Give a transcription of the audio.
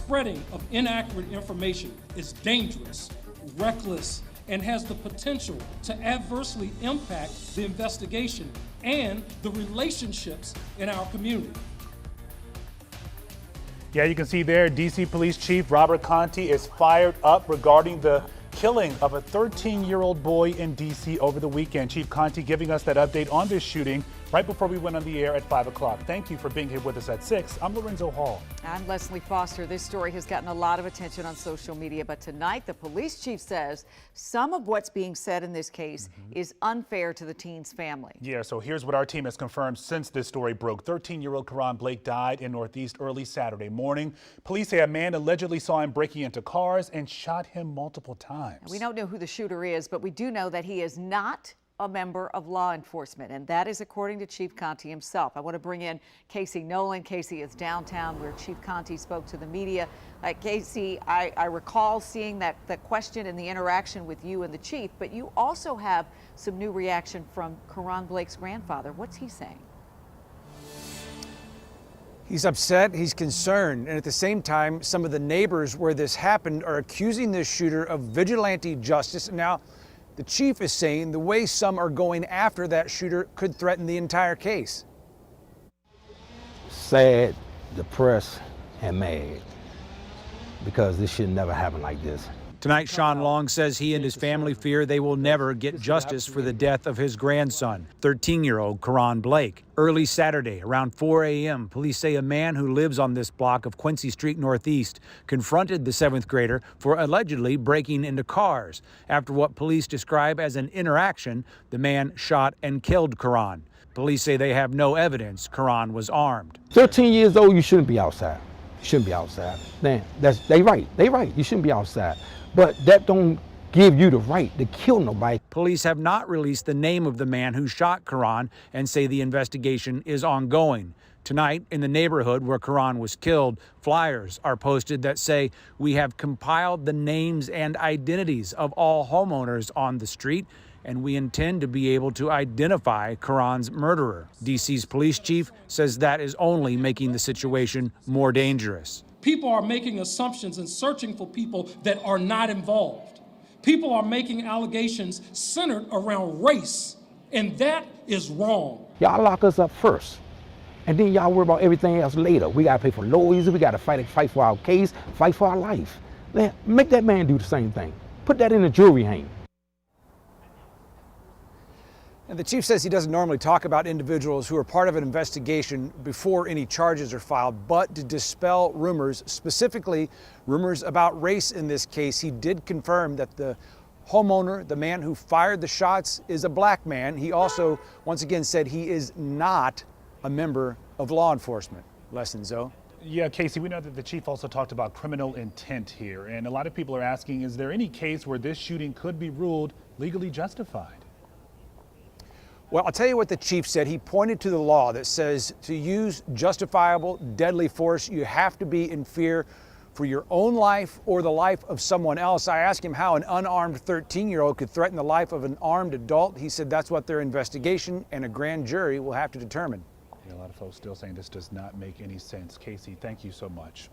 spreading of inaccurate information is dangerous, reckless, and has the potential to adversely impact the investigation and the relationships in our community. Yeah, you can see there, D.C. Police Chief Robert Contee is fired up regarding the killing of a 13-year-old boy in D.C. over the weekend. Chief Contee giving us that update on this shooting right before we went on the air at 5 o'clock. Thank you for being here with us at 6. I'm Lorenzo Hall. I'm Leslie Foster. This story has gotten a lot of attention on social media, but tonight the police chief says some of what's being said in this case is unfair to the teen's family. Yeah, so here's what our team has confirmed since this story broke. 13-year-old Karon Blake died in Northeast early Saturday morning. Police say a man allegedly saw him breaking into cars and shot him multiple times. We don't know who the shooter is, but we do know that he is not a member of law enforcement, and that is according to Chief Contee himself. I want to bring in Casey Nolan. Casey is downtown where Chief Contee spoke to the media. Casey, I recall seeing that question and the interaction with you and the chief, but you also have some new reaction from Karon Blake's grandfather. What's he saying? He's upset, he's concerned, and at the same time, some of the neighbors where this happened are accusing this shooter of vigilante justice. Now, the chief is saying the way some are going after that shooter could threaten the entire case. Sad, depressed, and mad, because this should never happen like this. Tonight, Sean Long says he and his family fear they will never get justice for the death of his grandson, 13-year-old Karon Blake. Early Saturday, around 4 a.m., police say a man who lives on this block of Quincy Street Northeast confronted the 7th grader for allegedly breaking into cars. After what police describe as an interaction, the man shot and killed Karon. Police say they have no evidence Karon was armed. 13 years old, you shouldn't be outside. You shouldn't be outside. Man, they right. You shouldn't be outside. But that don't give you the right to kill nobody. Police have not released the name of the man who shot Karon and say the investigation is ongoing. Tonight, in the neighborhood where Karon was killed, flyers are posted that say, "We have compiled the names and identities of all homeowners on the street, and we intend to be able to identify Karon's murderer." DC's police chief says that is only making the situation more dangerous. People are making assumptions and searching for people that are not involved. People are making allegations centered around race, and that is wrong. Y'all lock us up first, and then y'all worry about everything else later. We gotta pay for lawyers, we gotta fight for our case, fight for our life. Make that man do the same thing. Put that in the jury hang. And the chief says he doesn't normally talk about individuals who are part of an investigation before any charges are filed, but to dispel rumors, specifically rumors about race in this case, he did confirm that the homeowner, the man who fired the shots, is a black man. He also, once again, said he is not a member of law enforcement. Lorenzo. Yeah, Casey, we know that the chief also talked about criminal intent here, and a lot of people are asking, is there any case where this shooting could be ruled legally justified? Well, I'll tell you what the chief said. He pointed to the law that says to use justifiable deadly force, you have to be in fear for your own life or the life of someone else. I asked him how an unarmed 13-year-old could threaten the life of an armed adult. He said that's what their investigation and a grand jury will have to determine. Yeah, a lot of folks still saying this does not make any sense. Casey, thank you so much.